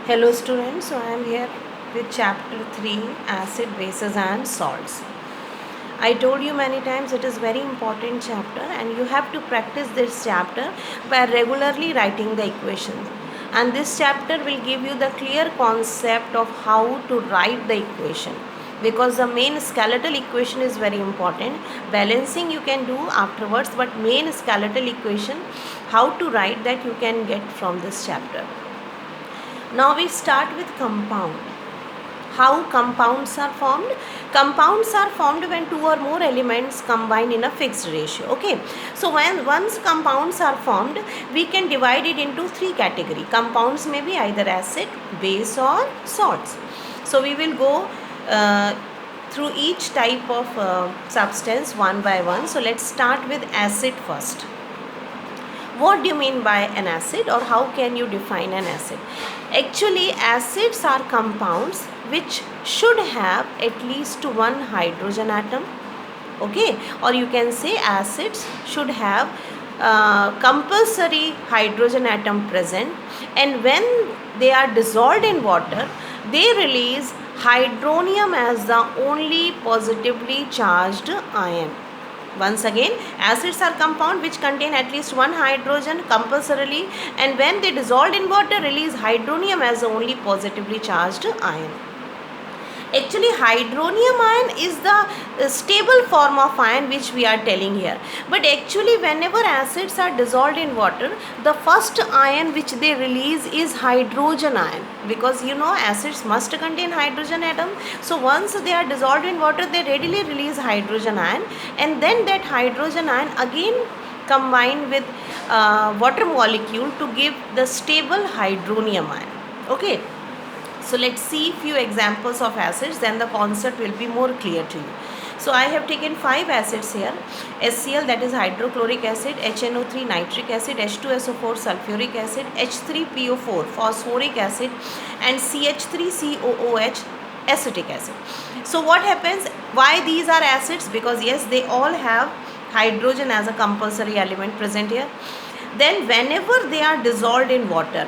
Hello students, so I am here with chapter 3 acid, bases and salts. I told you many times it is very important chapter and you have to practice this chapter by regularly writing the equations. And this chapter will give you the clear concept of how to write the equation, because the main skeletal equation is very important. Balancing you can do afterwards, but main skeletal equation how to write that you can get from this chapter. Now we start with compound. How compounds are formed? Compounds are formed when two or more elements combine in a fixed ratio. Okay. So once compounds are formed, we can divide it into three categories. Compounds may be either acid, base or salts. So we will go through each type of substance one by one. So let's start with acid first. What do you mean by an acid, or how can you define an acid? Actually, acids are compounds which should have at least one hydrogen atom. Okay, or you can say acids should have compulsory hydrogen atom present, and when they are dissolved in water, they release hydronium as the only positively charged ion. Once again, acids are compound which contain at least one hydrogen compulsorily, and when they dissolved in water, release hydronium as the only positively charged ion. Actually, hydronium ion is the stable form of ion which we are telling here. But actually, whenever acids are dissolved in water, the first ion which they release is hydrogen ion, because you know acids must contain hydrogen atom. So once they are dissolved in water, they readily release hydrogen ion, and then that hydrogen ion again combine with water molecule to give the stable hydronium ion. Okay. So let's see few examples of acids, then the concept will be more clear to you. So I have taken 5 acids here. HCl, that is hydrochloric acid, HNO3 nitric acid, H2SO4 sulfuric acid, H3PO4 phosphoric acid, and CH3COOH acetic acid. So what happens? Why these are acids? Because yes, they all have hydrogen as a compulsory element present here. Then whenever they are dissolved in water,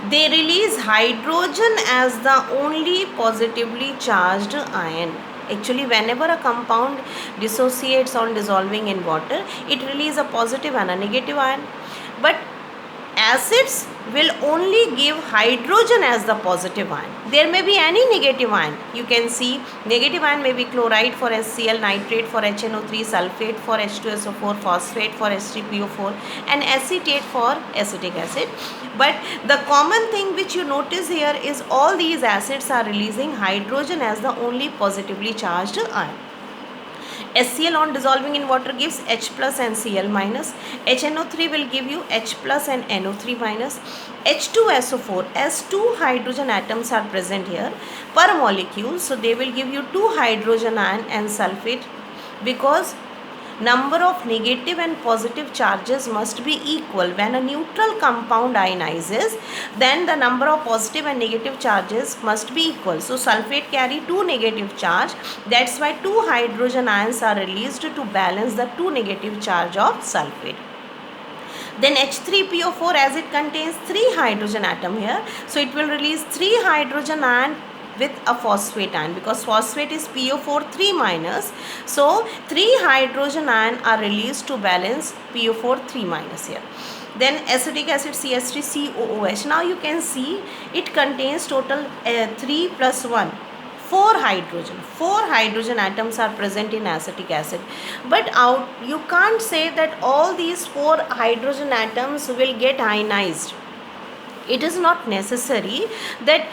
they release hydrogen as the only positively charged ion. Actually, whenever a compound dissociates on dissolving in water, it releases a positive and a negative ion. But acids will only give hydrogen as the positive ion. There may be any negative ion. You can see negative ion may be chloride for HCl, nitrate for HNO3, sulfate for H2SO4, phosphate for H3PO4, and acetate for acetic acid. But the common thing which you notice here is all these acids are releasing hydrogen as the only positively charged ion. HCl on dissolving in water gives H plus and Cl minus. HNO3 will give you H plus and NO3 minus. H2SO4, as 2 hydrogen atoms are present here per molecule, so they will give you 2 hydrogen ion and sulfate, because number of negative and positive charges must be equal. When a neutral compound ionizes, then the number of positive and negative charges must be equal. So sulfate carry 2 negative charge, that's why 2 hydrogen ions are released to balance the 2 negative charge of sulfate. Then H3PO4, as it contains 3 hydrogen atom here, so it will release 3 hydrogen ion with a phosphate ion, because phosphate is PO4 3 minus, so 3 hydrogen ion are released to balance PO4 3 minus here. Then acetic acid CH3COOH, now you can see it contains total 3 plus 1, 4 hydrogen atoms are present in acetic acid. But you can't say that all these 4 hydrogen atoms will get ionized. It is not necessary that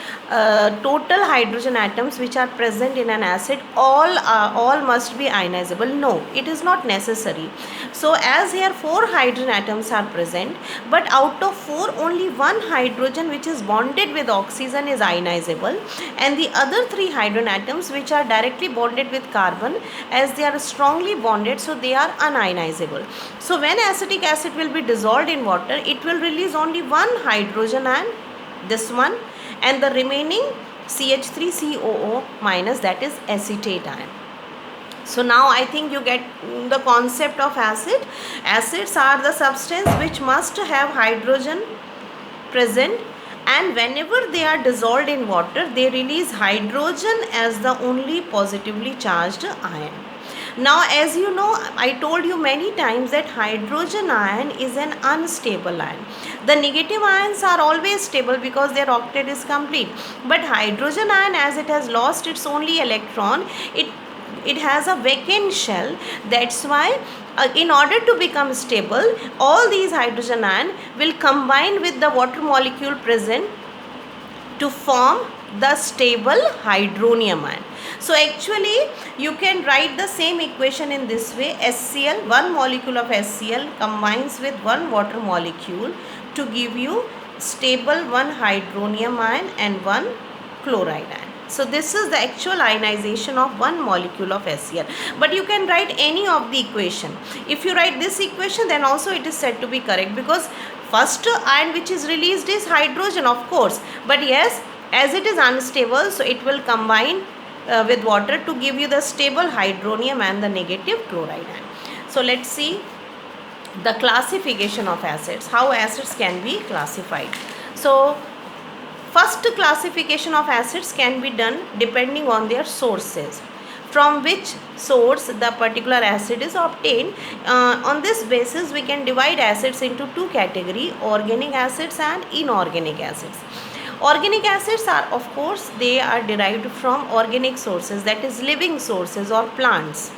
total hydrogen atoms which are present in an acid all must be ionizable. No, it is not necessary. So as here 4 hydrogen atoms are present, but out of 4 only 1 hydrogen which is bonded with oxygen is ionizable, and the other 3 hydrogen atoms which are directly bonded with carbon, as they are strongly bonded, so they are unionizable. So when acetic acid will be dissolved in water, it will release only 1 hydrogen ion, this one, and the remaining CH3COO minus, that is acetate ion. So now I think you get the concept of acid. Acids are the substance which must have hydrogen present and whenever they are dissolved in water, they release hydrogen as the only positively charged ion. Now, as you know, I told you many times that hydrogen ion is an unstable ion. The negative ions are always stable because their octet is complete. But hydrogen ion, as it has lost its only electron, it has a vacant shell. That's why in order to become stable, all these hydrogen ion will combine with the water molecule present to form the stable hydronium ion. So actually you can write the same equation in this way. HCl, one molecule of HCl combines with one water molecule to give you stable one hydronium ion and one chloride ion. So this is the actual ionization of one molecule of HCl. But you can write any of the equation. If you write this equation, then also it is said to be correct, because first ion which is released is hydrogen, of course. But yes, as it is unstable, so it will combine with water to give you the stable hydronium and the negative chloride ion. So let's see the classification of acids, how acids can be classified. So first classification of acids can be done depending on their sources, from which source the particular acid is obtained. On this basis we can divide acids into two categories, organic acids and inorganic acids. Organic acids are, of course, they are derived from organic sources, that is living sources or plants.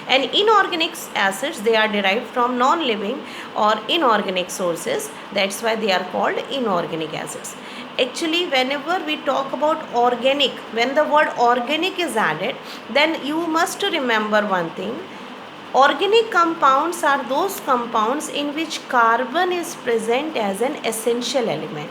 And inorganic acids, they are derived from non-living or inorganic sources. That's why they are called inorganic acids. Actually, whenever we talk about organic, when the word organic is added, then you must remember one thing. Organic compounds are those compounds in which carbon is present as an essential element.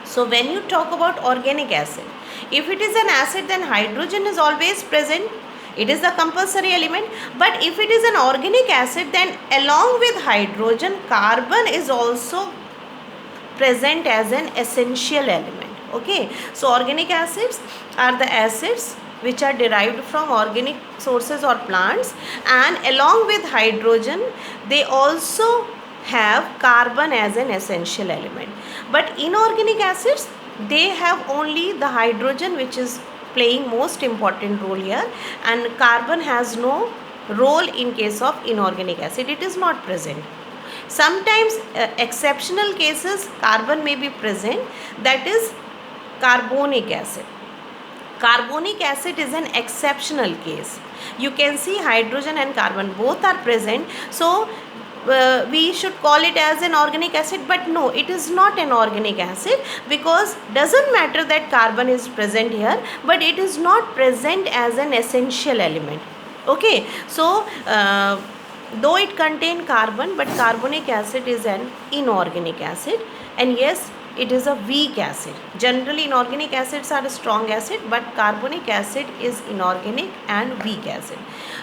So when you talk about organic acid, if it is an acid, then hydrogen is always present. It is the compulsory element. But if it is an organic acid, then along with hydrogen, carbon is also present as an essential element. Okay. So organic acids are the acids which are derived from organic sources or plants, and along with hydrogen, they also have carbon as an essential element. But inorganic acids, they have only the hydrogen which is playing most important role here, and carbon has no role in case of inorganic acid. It is not present. Sometimes exceptional cases carbon may be present, that is carbonic acid. Carbonic acid is an exceptional case. You can see hydrogen and carbon both are present. So we should call it as an organic acid, but no, it is not an organic acid, because doesn't matter that carbon is present here, but it is not present as an essential element. Okay, so though it contains carbon, but carbonic acid is an inorganic acid, and yes, it is a weak acid. Generally inorganic acids are a strong acid, but carbonic acid is inorganic and weak acid.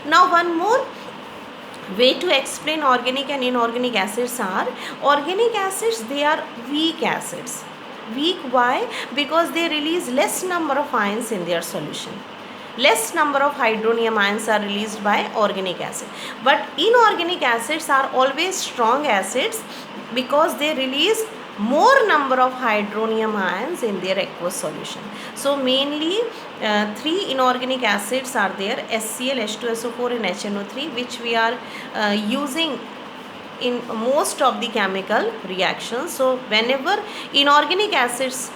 Now one more way to explain organic and inorganic acids are, organic acids, they are weak acids. Weak, why? Because they release less number of ions in their solution. Less number of hydronium ions are released by organic acid. But inorganic acids are always strong acids because they release more number of hydronium ions in their aqueous solution. So mainly three inorganic acids are there: HCl, H2SO4 and HNO3, which we are using in most of the chemical reactions. So whenever inorganic acids,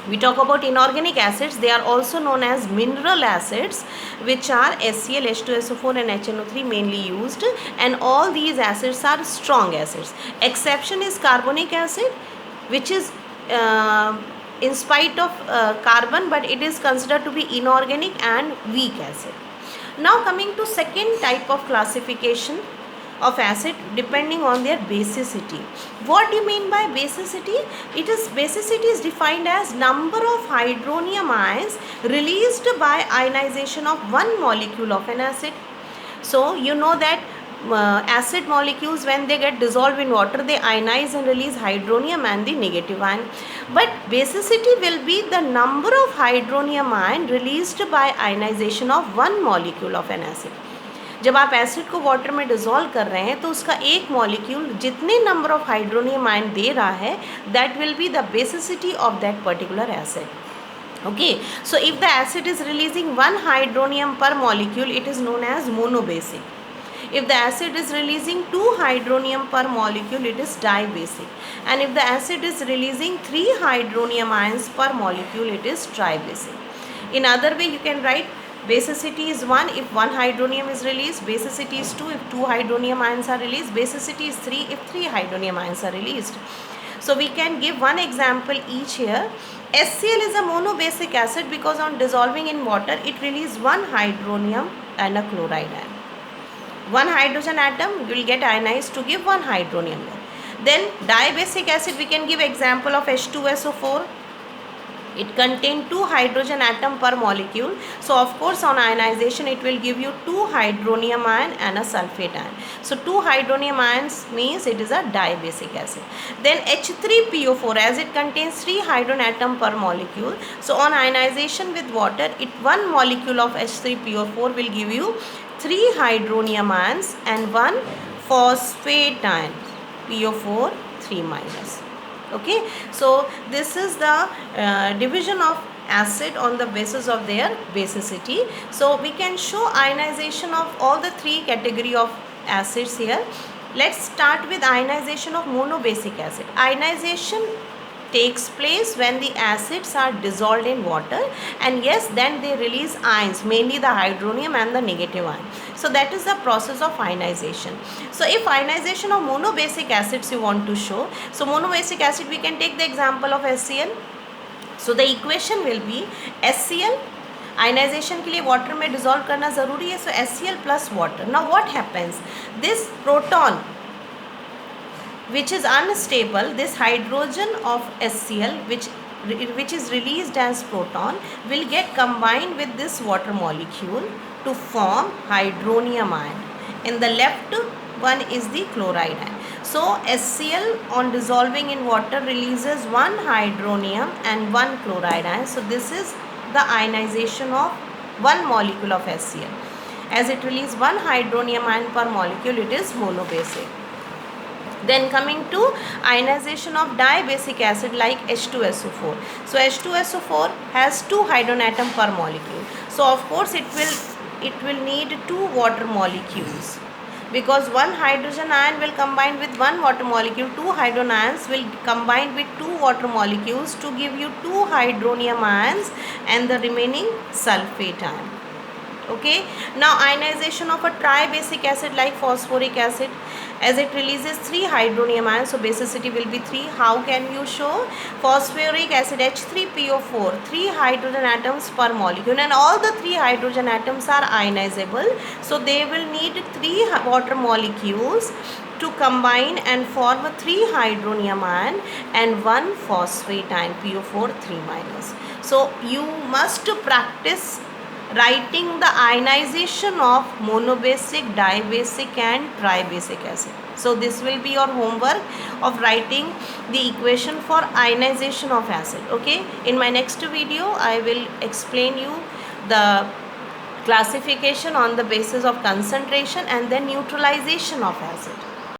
we talk about inorganic acids, they are also known as mineral acids, which are HCl, H2SO4 and HNO3 mainly used, and all these acids are strong acids. Exception is carbonic acid, which is in spite of carbon, but it is considered to be inorganic and weak acid. Now coming to second type of classification of acid, depending on their basicity. What do you mean by basicity? Basicity is defined as number of hydronium ions released by ionization of one molecule of an acid. So you know that acid molecules, when they get dissolved in water, they ionize and release hydronium and the negative ion. But basicity will be the number of hydronium ion released by ionization of one molecule of an acid. जब आप acid को water में dissolve कर रहे हैं तो उसका एक मॉलिक्यूल जितने नंबर ऑफ हाइड्रोनियम आयन दे रहा है, that will be the basicity of that particular acid. Okay, so if the acid is releasing one hydronium per molecule, it is known as monobasic. If the acid is releasing 2 hydronium per molecule, it is dibasic. And if the acid is releasing 3 hydronium ions per molecule, it is tribasic. In other way, you can write basicity is 1 if 1 hydronium is released, basicity is 2 if 2 hydronium ions are released, basicity is 3 if 3 hydronium ions are released. So we can give one example each here. HCl is a monobasic acid because on dissolving in water, it releases 1 hydronium and a chloride ion. One hydrogen atom will get ionized to give 1 hydronium. Then dibasic acid, we can give example of H2SO4. It contains 2 hydrogen atom per molecule. So of course on ionization it will give you 2 hydronium ion and a sulfate ion. So 2 hydronium ions means it is a dibasic acid. Then H3PO4, as it contains 3 hydrogen atom per molecule. So on ionization with water, 1 molecule of H3PO4 will give you 3 hydronium ions and 1 phosphate ion, PO4 3 minus. Okay, so this is the division of acid on the basis of their basicity. So we can show ionization of all the 3 category of acids here. Let's start with ionization of monobasic acid. Ionization takes place when the acids are dissolved in water, and yes, then they release ions, mainly the hydronium and the negative ion. So that is the process of ionization. So if ionization of monobasic acids you want to show, so monobasic acid we can take the example of HCl. So the equation will be HCl, ionization के लिए water में dissolve करना ज़रूरी है, so HCl plus water. Now what happens? This proton which is unstable, this hydrogen of HCl which is released as proton will get combined with this water molecule to form hydronium ion. In the left one is the chloride ion. So HCl on dissolving in water releases 1 hydronium and 1 chloride ion. So this is the ionization of 1 molecule of HCl. As it releases 1 hydronium ion per molecule, it is monobasic. Then coming to ionization of dibasic acid like H2SO4. So H2SO4 has 2 hydrogen atom per molecule. So of course it will need 2 water molecules, because 1 hydrogen ion will combine with 1 water molecule. 2 hydrogen ions will combine with 2 water molecules to give you 2 hydronium ions and the remaining sulfate ion. Okay, now ionization of a tribasic acid like phosphoric acid, as it releases 3 hydronium ions, so basicity will be 3. How can you show? Phosphoric acid H3PO4, 3 hydrogen atoms per molecule, and all the 3 hydrogen atoms are ionizable, so they will need 3 water molecules to combine and form a 3 hydronium ion and 1 phosphate ion, PO4 3 minus. So you must practice writing the ionization of monobasic, dibasic and tribasic acid. So this will be your homework of writing the equation for ionization of acid. Okay, in my next video I will explain you the classification on the basis of concentration and then neutralization of acid.